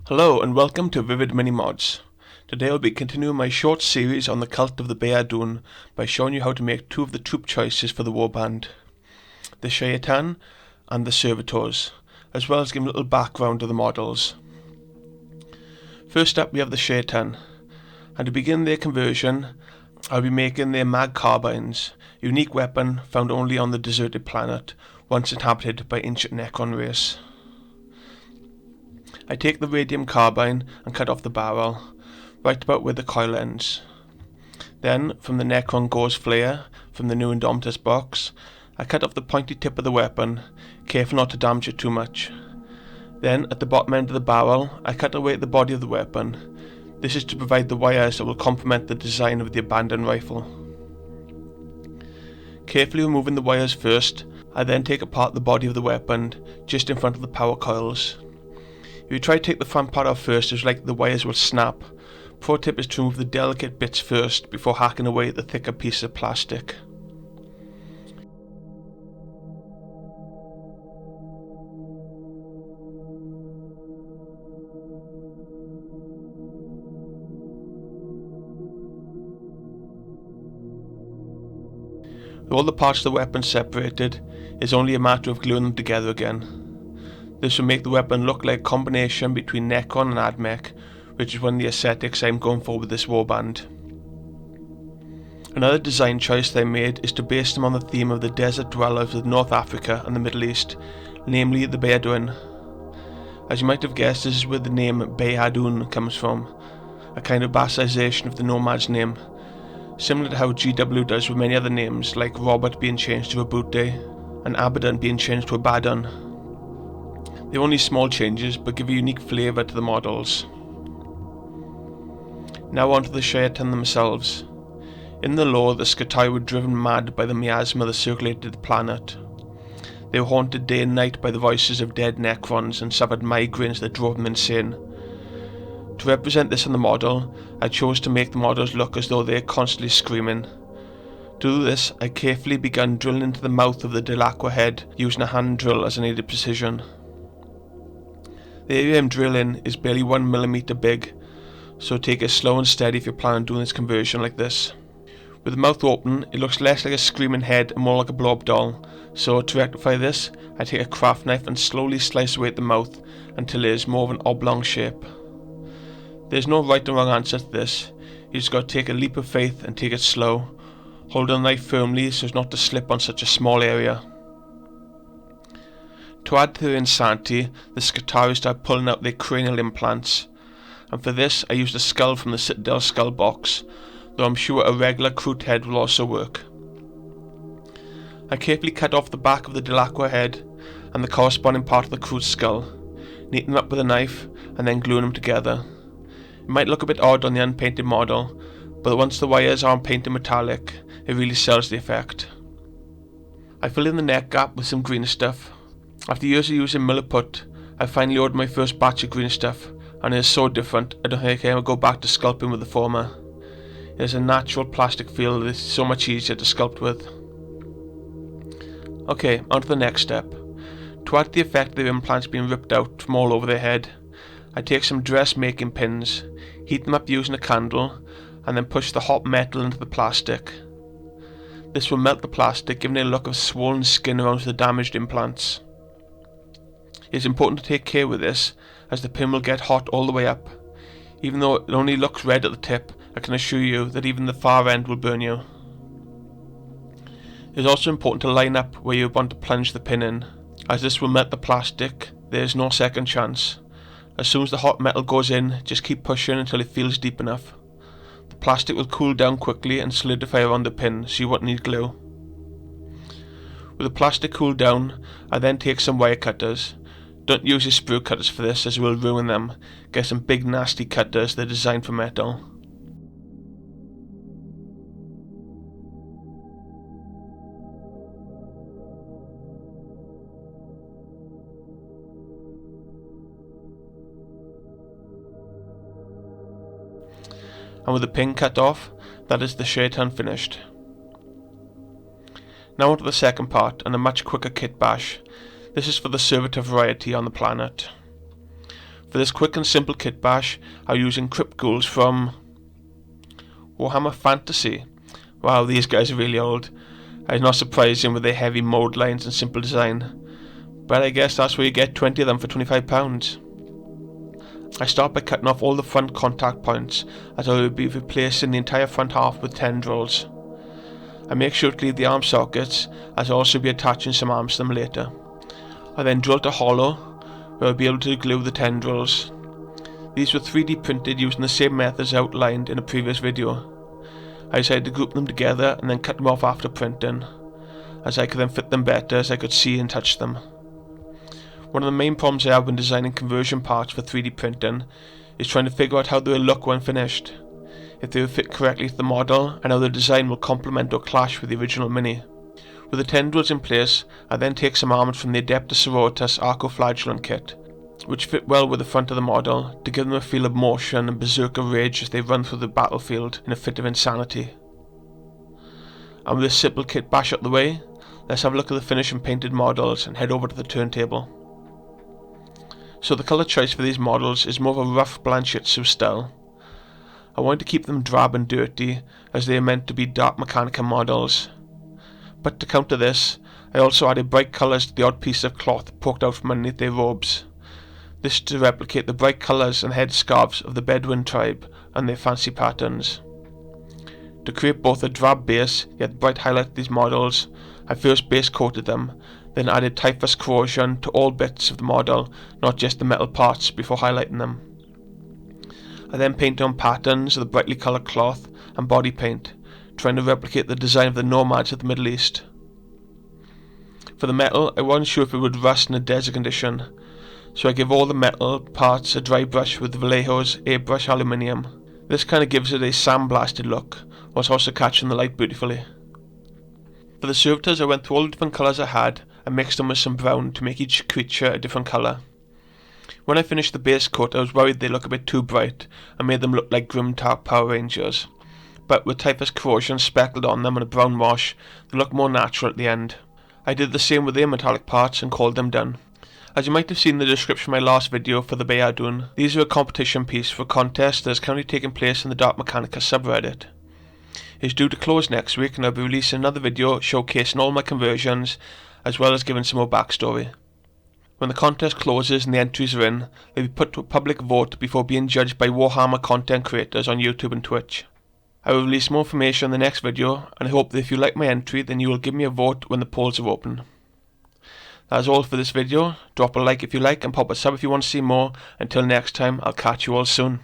Hello and welcome to Vivid Mini Mods. Today I'll be continuing my short series on the cult of the Bei'Adhoon by showing you how to make two of the troop choices for the warband, the Shayitan and the Servitors, as well as giving a little background to the models. First up we have the Shayitan, and to begin their conversion I'll be making their mag carbines, a unique weapon found only on the deserted planet once inhabited by ancient Necron race. I take the radium carbine and cut off the barrel, right about where the coil ends. Then, from the Necron Gauze flare from the new Indomitus box, I cut off the pointy tip of the weapon, careful not to damage it too much. Then, at the bottom end of the barrel, I cut away at the body of the weapon. This is to provide the wires that will complement the design of the abandoned rifle. Carefully removing the wires first, I then take apart the body of the weapon, just in front of the power coils. If you try to take the front part off first, it's like the wires will snap. Pro tip is to remove the delicate bits first before hacking away at the thicker pieces of plastic. With all the parts of the weapon separated, it's only a matter of gluing them together again. This will make the weapon look like a combination between Necron and DarkMech, which is one of the aesthetics I'm going for with this warband. Another design choice that I made is to base them on the theme of the desert dwellers of North Africa and the Middle East, namely the Bei'Adhoon. As you might have guessed, this is where the name Bei'Adhoon comes from, a kind of bastardization of the nomad's name, similar to how GW does with many other names like Robert being changed to Rabute and Abaddon being changed to Abaddon. They're only small changes, but give a unique flavour to the models. Now on to the Shayitan themselves. In the lore, the skitarii were driven mad by the miasma that circulated the planet. They were haunted day and night by the voices of dead Necrons and suffered migraines that drove them insane. To represent this on the model, I chose to make the models look as though they are constantly screaming. To do this, I carefully began drilling into the mouth of the Delacqua head using a hand drill as I needed precision. The area I'm drilling is barely 1mm big, so take it slow and steady if you plan on doing this conversion like this. With the mouth open, it looks less like a screaming head and more like a blow-up doll, so to rectify this, I take a craft knife and slowly slice away at the mouth until it is more of an oblong shape. There's no right or wrong answer to this, you just got to take a leap of faith and take it slow, holding the knife firmly so as not to slip on such a small area. To add to their insanity, the skitarii start pulling out their cranial implants, and for this I used a skull from the Citadel skull box, though I'm sure a regular crude head will also work. I carefully cut off the back of the Delacqua head and the corresponding part of the crude skull, neaten them up with a knife and then gluing them together. It might look a bit odd on the unpainted model, but once the wires aren't painted metallic, it really sells the effect. I fill in the neck gap with some green stuff. After years of using Milliput, I finally ordered my first batch of green stuff, and it is so different I don't think I can ever go back to sculpting with the former. It has a natural plastic feel that is so much easier to sculpt with. Okay, on to the next step. To add to the effect of their implants being ripped out from all over their head, I take some dressmaking pins, heat them up using a candle, and then push the hot metal into the plastic. This will melt the plastic, giving it a look of swollen skin around the damaged implants. It is important to take care with this, as the pin will get hot all the way up. Even though it only looks red at the tip, I can assure you that even the far end will burn you. It is also important to line up where you want to plunge the pin in, as this will melt the plastic. There is no second chance. As soon as the hot metal goes in, just keep pushing until it feels deep enough. The plastic will cool down quickly and solidify around the pin, so you won't need glue. With the plastic cooled down, I then take some wire cutters. Don't use your sprue cutters for this, as it will ruin them. Get some big nasty cutters that are designed for metal. And with the pin cut off, that is the Shayitan finished. Now on to the second part, and a much quicker kit bash. This is for the Servitor variety on the planet. For this quick and simple kit bash, I'm using crypt ghouls from Warhammer Fantasy. Wow, these guys are really old. It's not surprising with their heavy mold lines and simple design, but I guess that's where you get 20 of them for £25. I start by cutting off all the front contact points, as I will be replacing the entire front half with tendrils. I make sure to leave the arm sockets, as I'll also be attaching some arms to them later. I then drilled a hollow, where I'll be able to glue the tendrils. These were 3D printed using the same methods outlined in a previous video. I decided to group them together and then cut them off after printing, as I could then fit them better as I could see and touch them. One of the main problems I have when designing conversion parts for 3D printing is trying to figure out how they will look when finished, if they will fit correctly to the model, and how the design will complement or clash with the original mini. With the tendrils in place, I then take some armors from the Adeptus Servitors Arcoflagellum kit, which fit well with the front of the model to give them a feel of motion and berserker rage as they run through the battlefield in a fit of insanity. And with this simple kit bash out the way, let's have a look at the finished and painted models and head over to the turntable. So the colour choice for these models is more of a rough Blanchitsu style. I wanted to keep them drab and dirty, as they are meant to be Dark Mechanicus models. But to counter this, I also added bright colours to the odd piece of cloth poked out from underneath their robes. This to replicate the bright colours and headscarves of the Bei'Adhoon tribe and their fancy patterns. To create both a drab base yet bright highlight to these models, I first base coated them, then added typhus corrosion to all bits of the model, not just the metal parts, before highlighting them. I then painted on patterns of the brightly coloured cloth and body paint, trying to replicate the design of the nomads of the Middle East. For the metal, I wasn't sure if it would rust in a desert condition, so I give all the metal parts a dry brush with Vallejo's airbrush aluminium. This kind of gives it a sandblasted look, whilst also catching the light beautifully. For the servitors, I went through all the different colours I had and mixed them with some brown to make each creature a different colour. When I finished the base coat, I was worried they look a bit too bright and made them look like Grim Dark Power Rangers, but with typhus corrosion speckled on them and a brown wash, they look more natural at the end. I did the same with their metallic parts and called them done. As you might have seen in the description of my last video for the Bei'Adhoon, these are a competition piece for a contest that is currently taking place in the Dark Mechanicus subreddit. It is due to close next week, and I'll be releasing another video showcasing all my conversions, as well as giving some more backstory. When the contest closes and the entries are in, they'll be put to a public vote before being judged by Warhammer content creators on YouTube and Twitch. I will release more information in the next video, and I hope that if you like my entry, then you will give me a vote when the polls are open. That is all for this video. Drop a like if you like and pop a sub if you want to see more. Until next time, I'll catch you all soon.